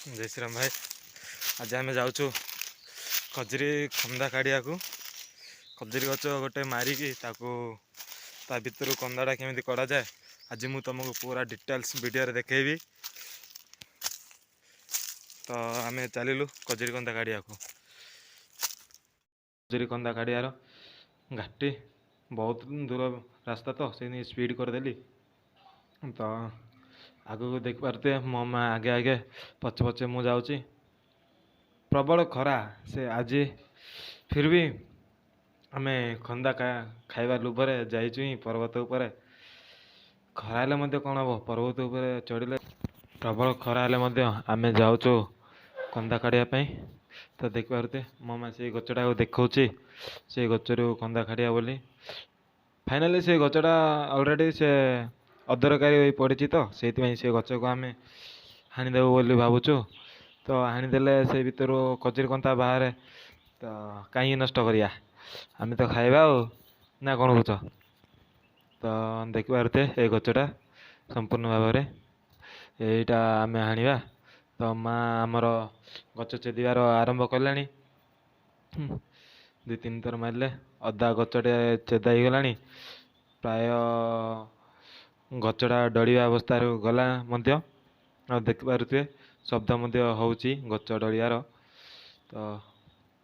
जय श्री राम भाई। आज आम जाऊँ खजरी कंदा काढ़िया को। खजरी गच गोटे मारिकी ता भितर कंदाटा केमी कड़ा जाए आज मुझे तुमको पूरा डिटेल्स वीडियो देखी। तो आम चलू खजरी कंदा काढ़िया को। खजरी कंदा काढ़ियार घाटी बहुत दूर रास्ता तो से स्पीड करदेली। तो आग को देख पारे मो माँ आगे आगे पचे पचे मु जाऊँगी। प्रबल खरा से आज फिर भी आम खंदा खाइबा लुभरे जाइचु ही पर्वत उपर। खरा हेले कौन हम पर्वत उपर चढ़ले प्रबल खरा हेले आम जाऊँ कंदा काढ़ापी। तो देख पारे मो माँ से गचटा को देखा से गचर कंदा काढ़िया बोली। फाइनाली से गचटा अलरेडी से अदरकारी पड़ी तो से गच को आम हाणीदेव बोली भावुँ। तो हाणीदेले से भर खजूरी कंदा बाहर तो कहीं नष्ट करिया आम तो खाइबा ना कौन कौच। तो देख पारे ये गचटा संपूर्ण भाव में यहीटा आम हाणा। तो माँ आमर गच चेदार आरंभ कला। दुई तीन थर मारे अदा गचटे चेदा ही गला। प्राय गचटा डलिया अवस्था गला देख पारे शब्द हो गच डलियार। तो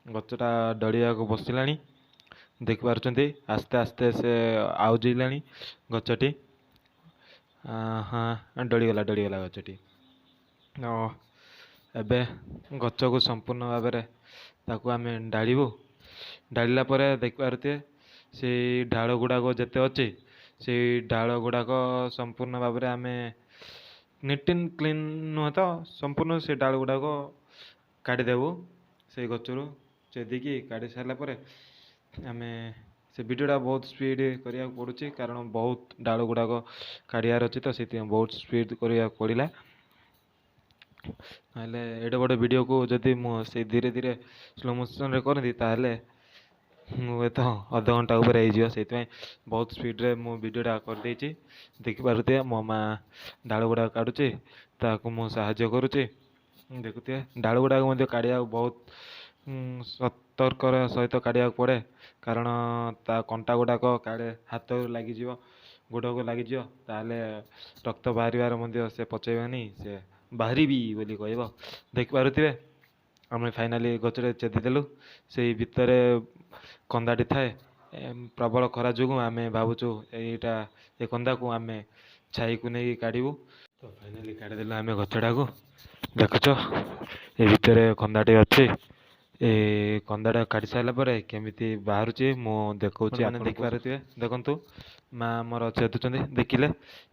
गचटा डलिया को बसला देख पार्टी आस्ते आस्ते से आउजला गचटी। हाँ डलीगला गचटी। एबे गच को संपूर्ण भाव में आम डालू। डाला देख पारे से ढाल गुड़ाक जिते अच्छे से ढाल गुड़ाक संपूर्ण भाव में आम नीट एंड क्लीन नुह तो संपूर्ण से डाल गुड़ाक काढ़ीदेवु से गचरू चेदिकी काढ़ी सारापर आम से वीडियोटा बहुत स्पीड करा पड़ुची कारण बहुत डाल गुड़ाक काढ़ार अच्छी तो से बहुत स्पीड करा पड़ा। ना एडे बड़े वीडियो को जदि मुझे धीरे धीरे स्लो मोशन करती ताहले तो अध घंटा उपर से बहुत स्पीड रे मु वीडियोटा करदे। देखिपे मो माँ डाल गुड़ा काढ़ुचे ताकू मु साहाय्य करुचे। देखुए डाल गुड़ाक काढ़ा बहुत सतर्कर सहित काढ़ा पड़े कारण ता कंटा गुड़ाक काड़े हाथ लगिज गोड़ को लगिज ताले रक्त बाहर से पचेबानी से बाहरी बोली कह। देखिपे आम फाइनाली गचरे चेदीदेलु से भितर कंदाटी थाए प्रबल खरा जो आम भावुँ यहीटा ये कंदा को आम छाई को नहीं काढ़ू। तो फाइनाली काढ़ीदेलु आम गचटा को। देखुच ये भितर कंदाटी अच्छे ए कंदाटा काढ़ी सारापर केमी बाहर मु देखा देखिपे। देखु माँ मोर चेदुं देखिले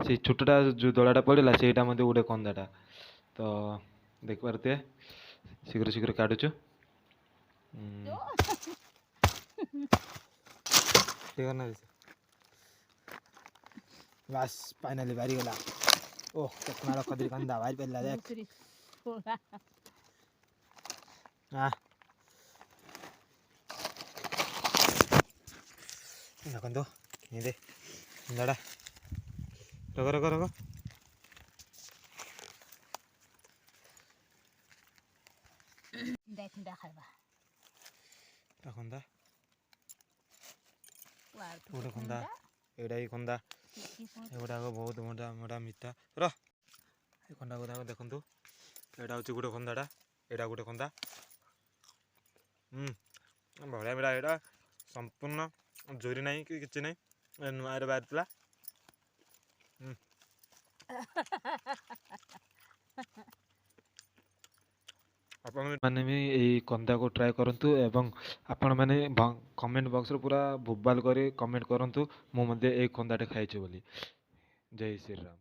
से छोटा जो दलाटा पड़ा से गोटे कंदाटा। तो देखिपे शीघ्र शीघ्र काढ़ुचु। बस फाइनली बारी गला। ओह कितना खजूरी कंदा बाहर पड़ला देख। हाँ देखो ये दे कंदाटा रग रग रग कंदा गोटे कंदा एटा ही कंदा एगुड़ाक बहुत मोटा मोटा मिठा कंदा गुड़ाक देखु एटा हूँ गोटे कंदाटा एटा गोटे कंदा बढ़िया मिठा एटा संपूर्ण जोरी ना कि किसी ना नुआ बाहर आपण मैंने भी यही कंदा को ट्राए करूँ एवं आपण मैंने कमेंट बॉक्स पूरा बोबाल कर कमेंट करूँ मु कंदाटे खाई बोली। जय श्री राम।